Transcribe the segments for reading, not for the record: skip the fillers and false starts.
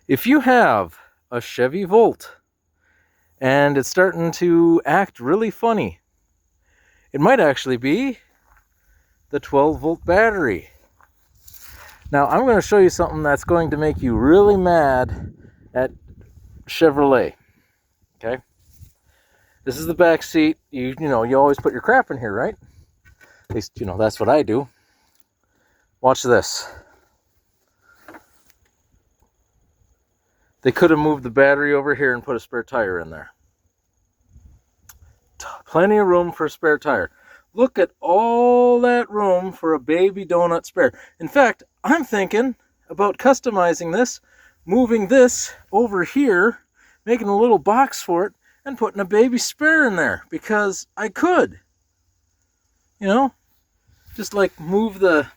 If you have a Chevy Volt and it's starting to act really funny, it might actually be the 12-volt battery. Now, I'm going to show you something that's going to make you really mad at Chevrolet. Okay? This is the back seat. You always put your crap in here, right? At least, that's what I do. Watch this. They could have moved the battery over here and put a spare tire in there. Plenty of room for a spare tire. Look at all that room for a baby donut spare. In fact, I'm thinking about customizing this, moving this over here, making a little box for it, and putting a baby spare in there, because I could. Just like move the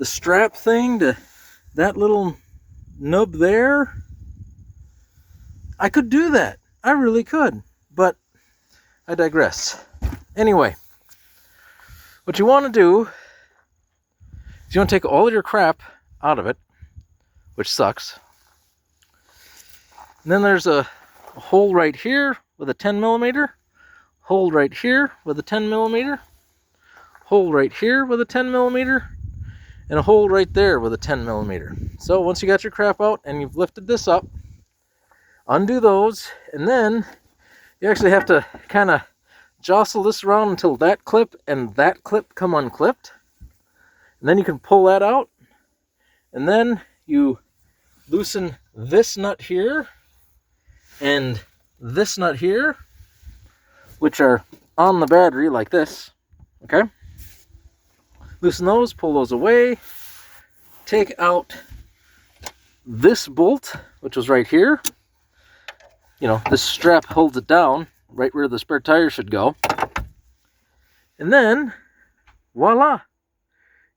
strap thing to that little nub there. I could do that. I really could. But I digress. Anyway, what you want to do is you want to take all of your crap out of it, which sucks. And then there's a hole right here with a 10 millimeter, hole right here with a 10 millimeter, hole right here with a 10 millimeter, and a hole right there with a 10 millimeter. So once you got your crap out and you've lifted this up, undo those, and then you actually have to kind of jostle this around until that clip and that clip come unclipped. And then you can pull that out, and then you loosen this nut here and this nut here, which are on the battery like this. Okay? Loosen those, pull those away, take out this bolt, which was right here. This strap holds it down right where the spare tire should go. And then, voila,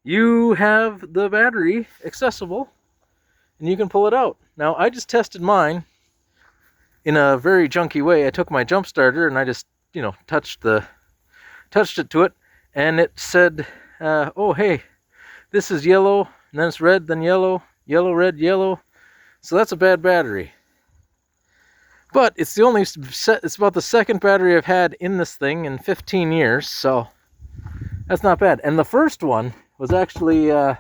you have the battery accessible and you can pull it out. Now, I just tested mine in a very junky way. I took my jump starter and I just, touched it to it, and it said, oh, hey, this is yellow, and then it's red, then yellow, yellow, red, yellow. So that's a bad battery. But it's it's about the second battery I've had in this thing in 15 years, so that's not bad. And the first one was actually the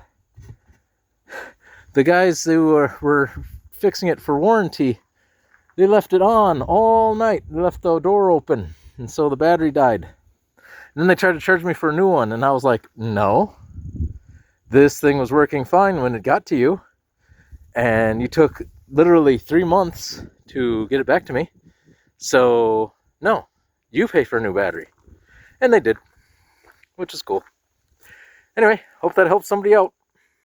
guys who were fixing it for warranty. They left it on all night. They left the door open, and so the battery died. And then they tried to charge me for a new one, and I was like, no. This thing was working fine when it got to you, and you took literally 3 months to get it back to me. So, no, you pay for a new battery. And they did, which is cool. Anyway, hope that helps somebody out.